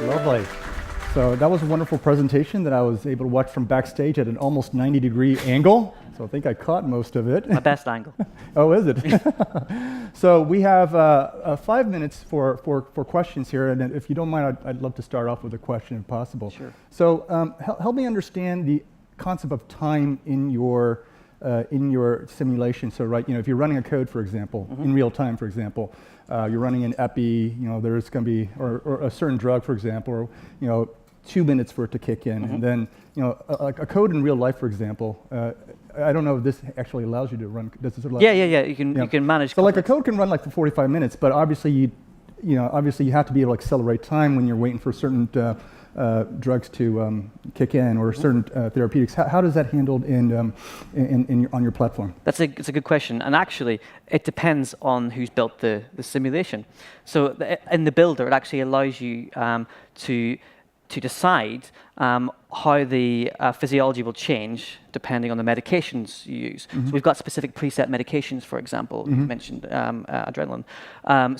Lovely. So that was a wonderful presentation that I was able to watch from backstage at an almost 90-degree angle. So I think I caught most of it. My best angle. Oh, is it? So we have 5 minutes for questions here, and if you don't mind, I'd love to start off with a question if possible. Sure. So help me understand the concept of time in your simulation. So if you're running a code, for example, in real time, for example, you're running an epi, there's going to be, or a certain drug, for example, or 2 minutes for it to kick in, and then a code in real life, for example. I don't know if this actually allows you to run. Does this allow? Yeah. You can manage. So like a code can run like for 45 minutes, but obviously you have to be able to accelerate time when you're waiting for certain drugs to kick in, or certain therapeutics. How does that handled on your platform? It's a good question, and actually it depends on who's built the simulation. So in the builder, it actually allows you to decide how the physiology will change depending on the medications you use. So we've got specific preset medications, for example, you mentioned adrenaline.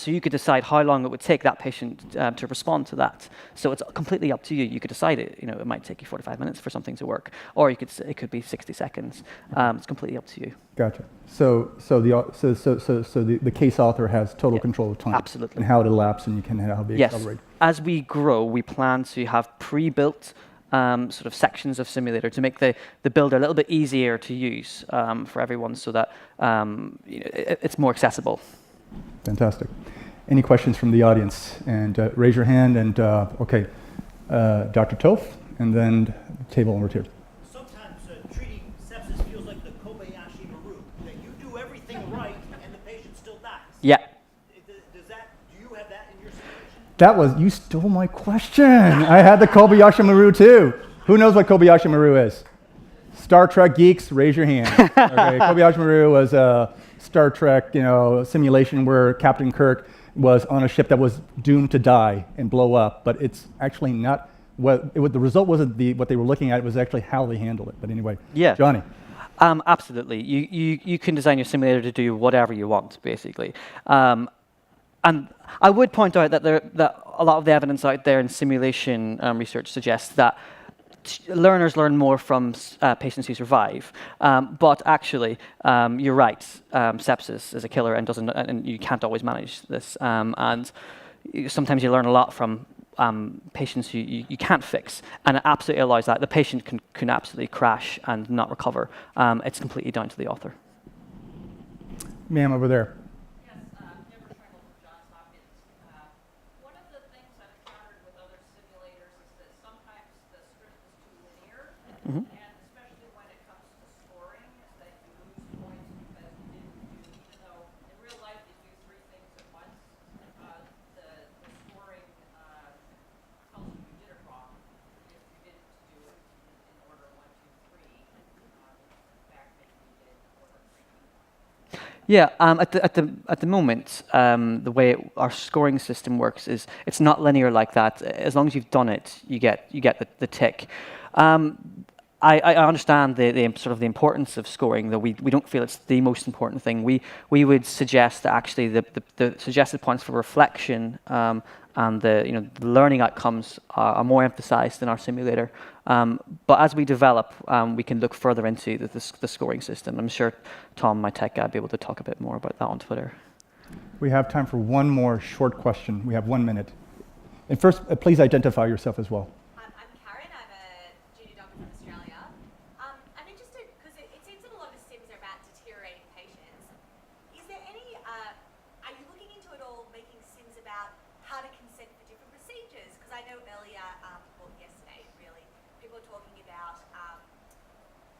So you could decide how long it would take that patient to respond to that. So it's completely up to you. You could decide it. It might take you 45 minutes for something to work, or it could be 60 seconds. It's completely up to you. Gotcha. So the case author has total control of time. Absolutely. And how it elapses, and how it be accelerated. As we grow, we plan to have pre-built sort of sections of simulator to make the builder a little bit easier to use for everyone, so that it's more accessible. Fantastic. Any questions from the audience? And raise your hand. And okay, Dr. Toth, and then table over here. Sometimes treating sepsis feels like the Kobayashi Maru, that you do everything right and the patient still dies. Yeah. Do you have that in your simulation? You stole my question. I had the Kobayashi Maru too. Who knows what Kobayashi Maru is? Star Trek geeks, raise your hand. Okay, Kobayashi Maru was a Star Trek, simulation where Captain Kirk was on a ship that was doomed to die and blow up, but it's actually not the result wasn't what they were looking at. It was actually how they handled it. But anyway, yeah. Johnny. Absolutely. You can design your simulator to do whatever you want, basically. And I would point out that a lot of the evidence out there in simulation research suggests that learners learn more from patients who survive. But actually, you're right. Sepsis is a killer, and you can't always manage this. And sometimes you learn a lot from patients who you can't fix, and it absolutely allows that. The patient can absolutely crash and not recover. It's completely down to the author. Ma'am, over there. And especially when it comes to scoring, is that you lose points because you didn't do, even though in real life you do 3 things at once, the scoring tells you you did it wrong if you didn't do it in order 1, 2, 3. In fact, maybe you did in order 3. Yeah, at the moment, the way our scoring system works is it's not linear like that. As long as you've done it, you get the tick. I understand the sort of the importance of scoring, though we don't feel it's the most important thing. We would suggest that actually the suggested points for reflection and the learning outcomes are more emphasized in our simulator. But as we develop, we can look further into the scoring system. I'm sure Tom, my tech guy, will be able to talk a bit more about that on Twitter. We have time for one more short question. We have 1 minute. And first, please identify yourself as well.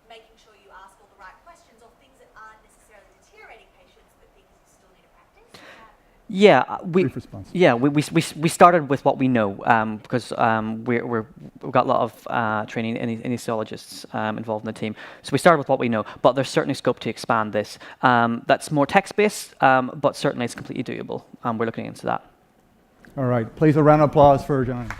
Making sure you ask all the right questions or things that aren't necessarily deteriorating patients, but things you still need to practice? We started with what we know because we've got a lot of training anesthesiologists involved in the team. So we started with what we know, but there's certainly scope to expand this. That's more text-based, but certainly it's completely doable. We're looking into that. All right, please a round of applause for Johnny.